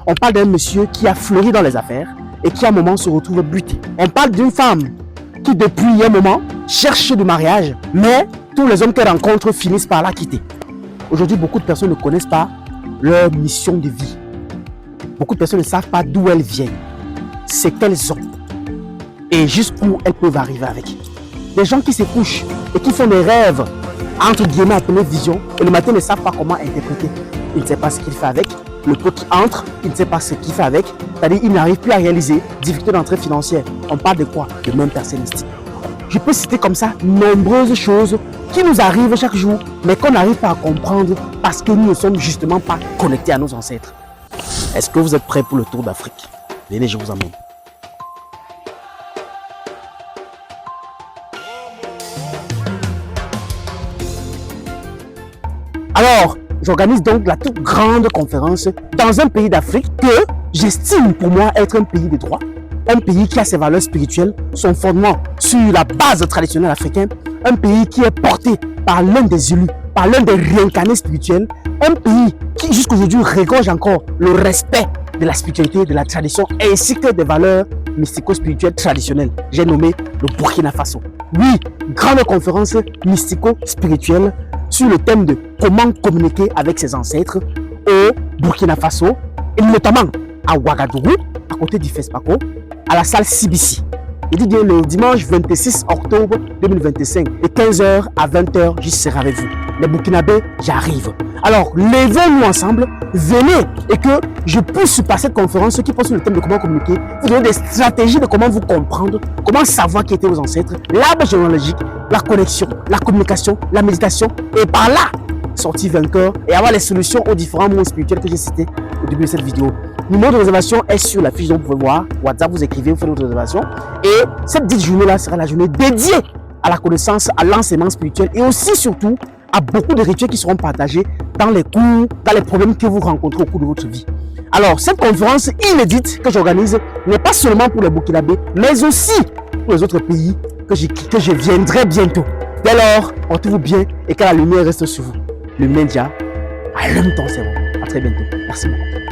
On parle d'un monsieur qui a fleuri dans les affaires et qui à un moment se retrouve buté. On parle d'une femme qui depuis un moment cherche du mariage, mais tous les hommes qu'elle rencontre finissent par la quitter. Aujourd'hui, beaucoup de personnes ne connaissent pas leur mission de vie. Beaucoup de personnes ne savent pas d'où elles viennent, ce qu'elles ont et jusqu'où elles peuvent arriver avec. Des gens qui se couchent et qui font des rêves, entre guillemets, à pleine vision, et le matin ne savent pas comment interpréter. Il ne sait pas ce qu'il fait avec. Le peu qui entre, il ne sait pas ce qu'il fait avec. C'est-à-dire qu'il n'arrive plus à réaliser. Difficulté d'entrée financière. On parle de quoi? De même personne ici. Je peux citer comme ça nombreuses choses qui nous arrivent chaque jour, mais qu'on n'arrive pas à comprendre parce que nous ne sommes justement pas connectés à nos ancêtres. Est-ce que vous êtes prêts pour le tour d'Afrique? Venez, je vous emmène. Alors, j'organise donc la toute grande conférence dans un pays d'Afrique que j'estime pour moi être un pays de droit, un pays qui a ses valeurs spirituelles, son fondement sur la base traditionnelle africaine, un pays qui est porté par l'un des élus, par l'un des réincarnés spirituels, un pays qui jusqu'aujourd'hui regorge encore le respect de la spiritualité, de la tradition ainsi que des valeurs mystico-spirituelles traditionnelles. J'ai nommé le Burkina Faso. Oui, grande conférence mystico-spirituelle sur le thème de comment communiquer avec ses ancêtres au Burkina Faso et notamment à Ouagadougou, à côté du FESPACO, à la salle CBC. Il dit bien le dimanche 26 octobre 2025 de 15h à 20h, j'y serai avec vous. Les Burkinabés, j'arrive. Alors, levons-nous ensemble, venez et que je puisse par cette conférence qui porte sur le thème de comment communiquer, vous donner des stratégies de comment vous comprendre, comment savoir qui étaient vos ancêtres, l'arbre généalogique, la connexion, la communication, la méditation et par là, sortir vainqueur et avoir les solutions aux différents mots spirituels que j'ai cités au début de cette vidéo. Le numéro de réservation est sur la fiche dont vous pouvez voir. WhatsApp, vous écrivez, vous faites votre réservation. Et cette dite journée-là sera la journée dédiée à la connaissance, à l'enseignement spirituel et aussi surtout à beaucoup de rituels qui seront partagés dans les cours, dans les problèmes que vous rencontrez au cours de votre vie. Alors, cette conférence inédite que j'organise n'est pas seulement pour les Burkinabés, mais aussi pour les autres pays que je viendrai bientôt. Dès lors, portez-vous bien et que la lumière reste sur vous. Le média allume ton cerveau. À très bientôt. Merci beaucoup.